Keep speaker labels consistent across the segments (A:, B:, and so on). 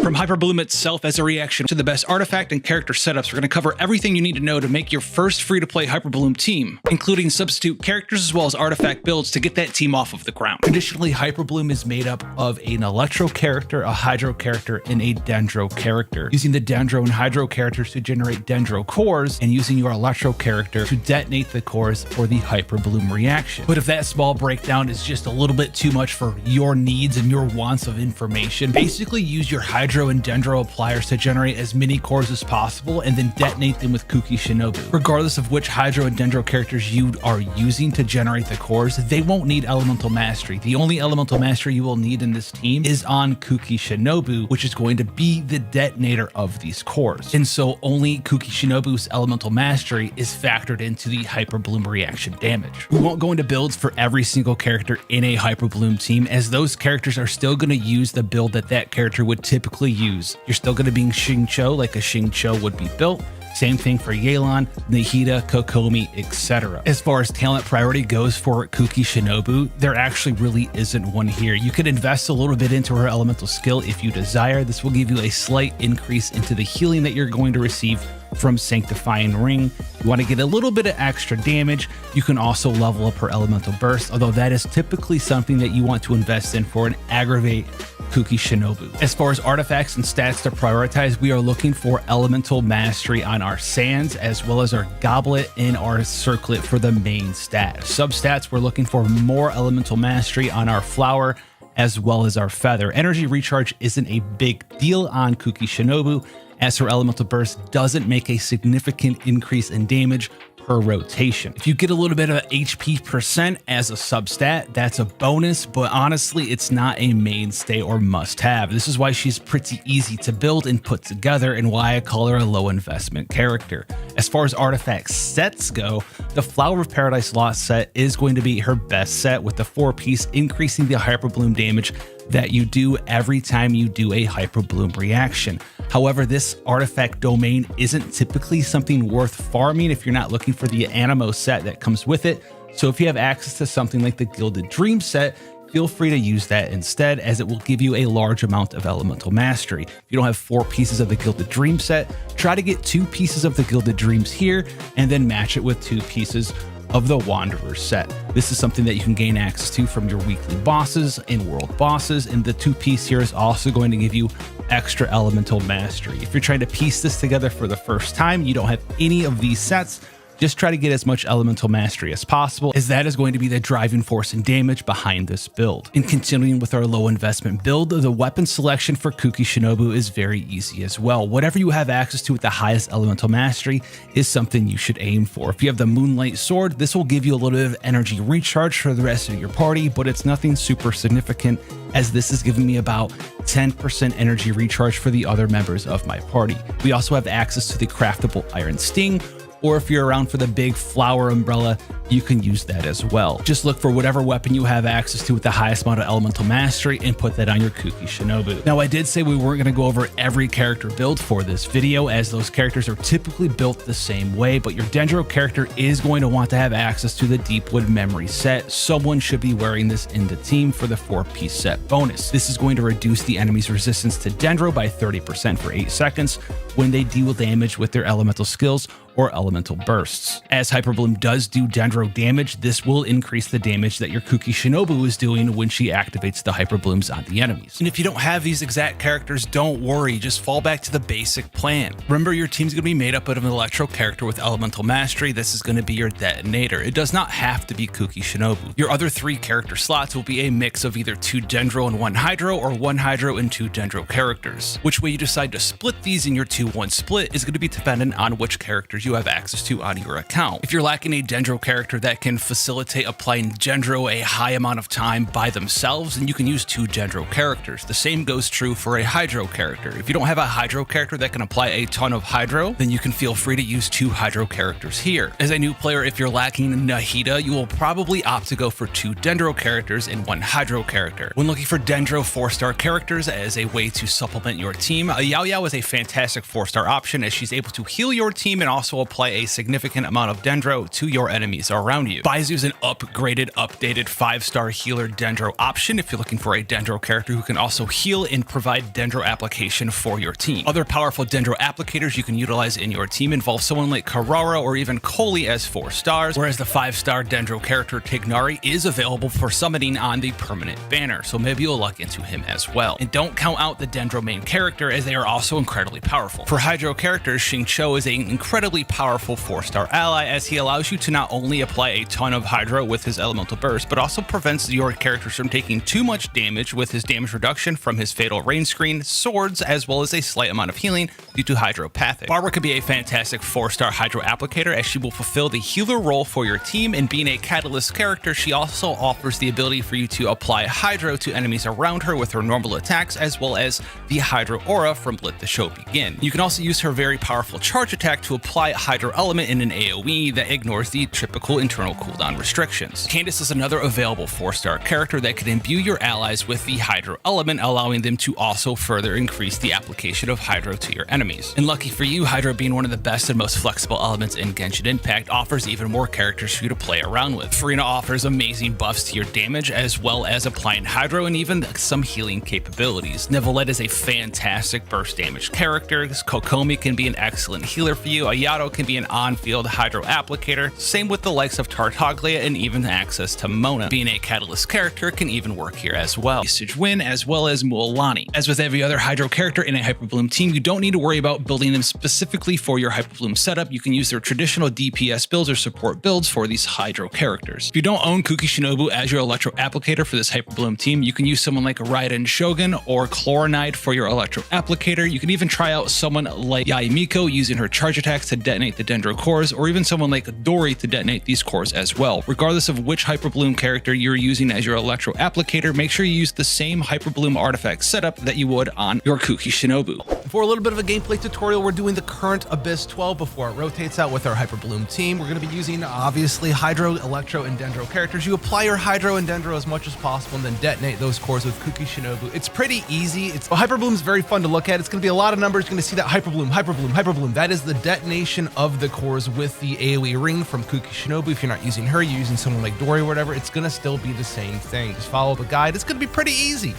A: From Hyperbloom itself as a reaction to the best artifact and character setups, we're going to cover everything you need to know to make your first free-to-play Hyperbloom team, including substitute characters as well as artifact builds to get that team off of the ground. Traditionally, Hyperbloom is made up of an Electro character, a Hydro character, and a Dendro character. Using the Dendro and Hydro characters to generate Dendro cores, and using your Electro character to detonate the cores for the Hyperbloom reaction. But if that small breakdown is just a little bit too much for your needs and your wants of information, basically use your Hydro and Dendro appliers to generate as many cores as possible and then detonate them with Kuki Shinobu. Regardless of which Hydro and Dendro characters you are using to generate the cores, they won't need Elemental Mastery. The only Elemental Mastery you will need in this team is on Kuki Shinobu, which is going to be the detonator of these cores. And so only Kuki Shinobu's Elemental Mastery is factored into the Hyperbloom reaction damage. We won't go into builds for every single character in a Hyperbloom team, as those characters are still going to use the build that that character would typically use. You're still going to be Xingqiu like a Xingqiu would be built. Same thing for Yelan, Nahida, Kokomi, etc. As far as talent priority goes for Kuki Shinobu, there actually really isn't one here. You could invest a little bit into her elemental skill if you desire. This will give you a slight increase into the healing that you're going to receive from Sanctifying Ring. You want to get a little bit of extra damage. You can also level up her elemental burst, although that is typically something that you want to invest in for an aggravate Kuki Shinobu. As far as artifacts and stats to prioritize, we are looking for Elemental Mastery on our Sands, as well as our Goblet and our Circlet for the main stat. Substats, we're looking for more Elemental Mastery on our Flower, as well as our Feather. Energy Recharge isn't a big deal on Kuki Shinobu, as her Elemental Burst doesn't make a significant increase in damage per rotation. If you get a little bit of HP percent as a substat, that's a bonus, but honestly, it's not a mainstay or must-have. This is why she's pretty easy to build and put together, and why I call her a low investment character. As far as artifact sets go, the Flower of Paradise Lost set is going to be her best set, with the 4-piece increasing the Hyperbloom damage that you do every time you do a Hyperbloom reaction. However, this artifact domain isn't typically something worth farming if you're not looking for the Animo set that comes with it. So if you have access to something like the Gilded Dream set, feel free to use that instead, as it will give you a large amount of elemental mastery. If you don't have 4 pieces of the Gilded Dream set, try to get 2 pieces of the Gilded Dreams here and then match it with 2 pieces of the Wanderer set. This is something that you can gain access to from your weekly bosses and world bosses, and the 2-piece here is also going to give you extra elemental mastery. If you're trying to piece this together for the first time, you don't have any of these sets, just try to get as much elemental mastery as possible, as that is going to be the driving force and damage behind this build. And continuing with our low investment build, the weapon selection for Kuki Shinobu is very easy as well. Whatever you have access to with the highest elemental mastery is something you should aim for. If you have the Moonlight Sword, this will give you a little bit of energy recharge for the rest of your party, but it's nothing super significant, as this is giving me about 10% energy recharge for the other members of my party. We also have access to the craftable Iron Sting, or if you're around for the big Flower Umbrella, you can use that as well. Just look for whatever weapon you have access to with the highest amount of elemental mastery and put that on your Kuki Shinobu. Now, I did say we weren't going to go over every character build for this video, as those characters are typically built the same way, but your Dendro character is going to want to have access to the Deepwood Memory set. Someone should be wearing this in the team for the 4-piece set bonus. This is going to reduce the enemy's resistance to Dendro by 30% for 8 seconds when they deal damage with their elemental skills or elemental bursts. As Hyperbloom does do Dendro damage, this will increase the damage that your Kuki Shinobu is doing when she activates the Hyperblooms on the enemies. And if you don't have these exact characters, don't worry, just fall back to the basic plan. Remember, your team's going to be made up of an Electro character with elemental mastery. This is going to be your detonator. It does not have to be Kuki Shinobu. Your other 3 character slots will be a mix of either 2 Dendro and 1 Hydro, or 1 Hydro and 2 Dendro characters. Which way you decide to split these in your 2-1 split is going to be dependent on which characters you have access to on your account. If you're lacking a Dendro character that can facilitate applying Dendro a high amount of time by themselves, then you can use 2 Dendro characters. The same goes true for a Hydro character. If you don't have a Hydro character that can apply a ton of Hydro, then you can feel free to use 2 Hydro characters here. As a new player, if you're lacking Nahida, you will probably opt to go for 2 Dendro characters and 1 Hydro character. When looking for Dendro 4-star characters as a way to supplement your team, Yao Yao is a fantastic 4-star option, as she's able to heal your team and also also apply a significant amount of Dendro to your enemies around you. Baizu's an upgraded, updated 5-star healer Dendro option if you're looking for a Dendro character who can also heal and provide Dendro application for your team. Other powerful Dendro applicators you can utilize in your team involve someone like Karara or even Koli as 4 stars, whereas the 5-star Dendro character Tignari is available for summoning on the permanent banner, so maybe you'll luck into him as well. And don't count out the Dendro main character, as they are also incredibly powerful. For Hydro characters, Xingqiu is an incredibly powerful 4-star ally, as he allows you to not only apply a ton of Hydro with his elemental burst, but also prevents your characters from taking too much damage with his damage reduction from his fatal rain screen, swords, as well as a slight amount of healing due to hydropathic. Barbara could be a fantastic 4-star Hydro applicator, as she will fulfill the healer role for your team, and being a catalyst character, she also offers the ability for you to apply Hydro to enemies around her with her normal attacks, as well as the Hydro aura from Let the Show Begin. You can also use her very powerful charge attack to apply Hydro element in an AoE that ignores the typical internal cooldown restrictions. Candace is another available 4-star character that can imbue your allies with the Hydro element, allowing them to also further increase the application of Hydro to your enemies. And lucky for you, Hydro being one of the best and most flexible elements in Genshin Impact offers even more characters for you to play around with. Furina offers amazing buffs to your damage, as well as applying Hydro and even some healing capabilities. Neuvillette is a fantastic burst damage character. Kokomi can be an excellent healer for you. Ayato can be an on-field Hydro applicator. Same with the likes of Tartaglia and even access to Mona. Being a catalyst character can even work here as well. Win, as well as Mualani. As with every other Hydro character in a Hyperbloom team, you don't need to worry about building them specifically for your Hyperbloom setup. You can use their traditional DPS builds or support builds for these Hydro characters. If you don't own Kuki Shinobu as your Electro applicator for this Hyperbloom team, you can use someone like Raiden Shogun or Chloronide for your Electro applicator. You can even try out someone like Yaimiko using her charge attacks to detonate the Dendro cores, or even someone like Dori to detonate these cores as well. Regardless of which Hyperbloom character you're using as your Electro applicator, make sure you use the same Hyperbloom artifact setup that you would on your Kuki Shinobu.
B: For a little bit of a gameplay tutorial, we're doing the current Abyss 12 before it rotates out with our Hyperbloom team. We're going to be using, obviously, Hydro, Electro, and Dendro characters. You apply your Hydro and Dendro as much as possible and then detonate those cores with Kuki Shinobu. It's pretty easy. Hyperbloom is very fun to look at. It's going to be a lot of numbers. You're going to see that Hyperbloom, Hyperbloom, Hyperbloom. That is the detonation of the cores with the AoE ring from Kuki Shinobu. If you're not using her, you're using someone like Dori or whatever, it's going to still be the same thing. Just follow the guide. It's going to be pretty easy.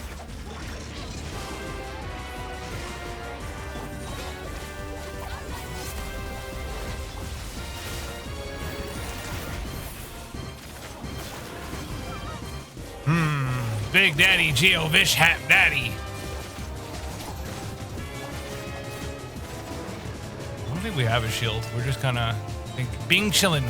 C: Big Daddy Geovish Hat Daddy. I don't think we have a shield. We're just kind of being chillin'.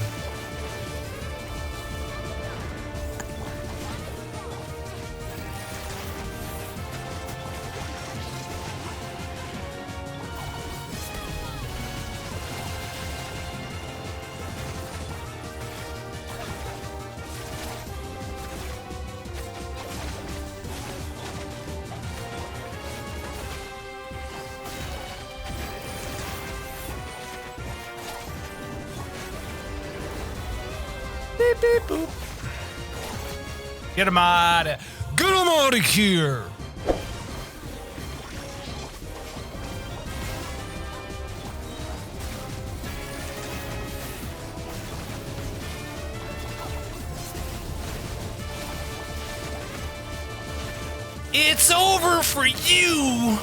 C: Beep, beep, boop. Get him out of here. It's over for you.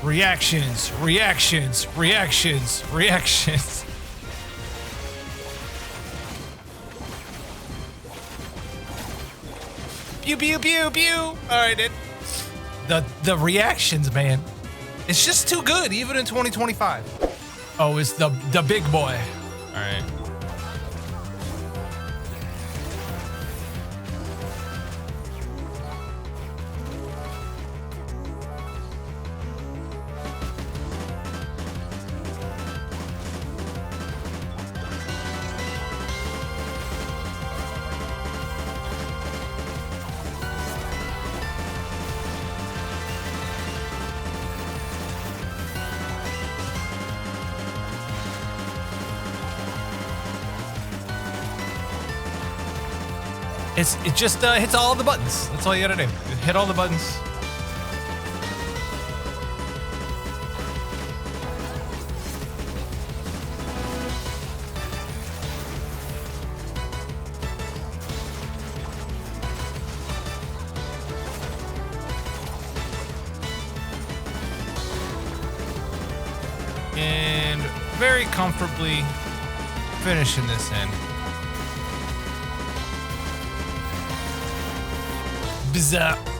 C: Reactions, reactions, reactions, reactions. Pew, pew, pew, pew. All right, the reactions, man. It's just too good, even in 2025. Oh, it's the big boy. All right. It just hits all the buttons. That's all you gotta do. Hit all the buttons. And very comfortably finishing this in. Bizarre.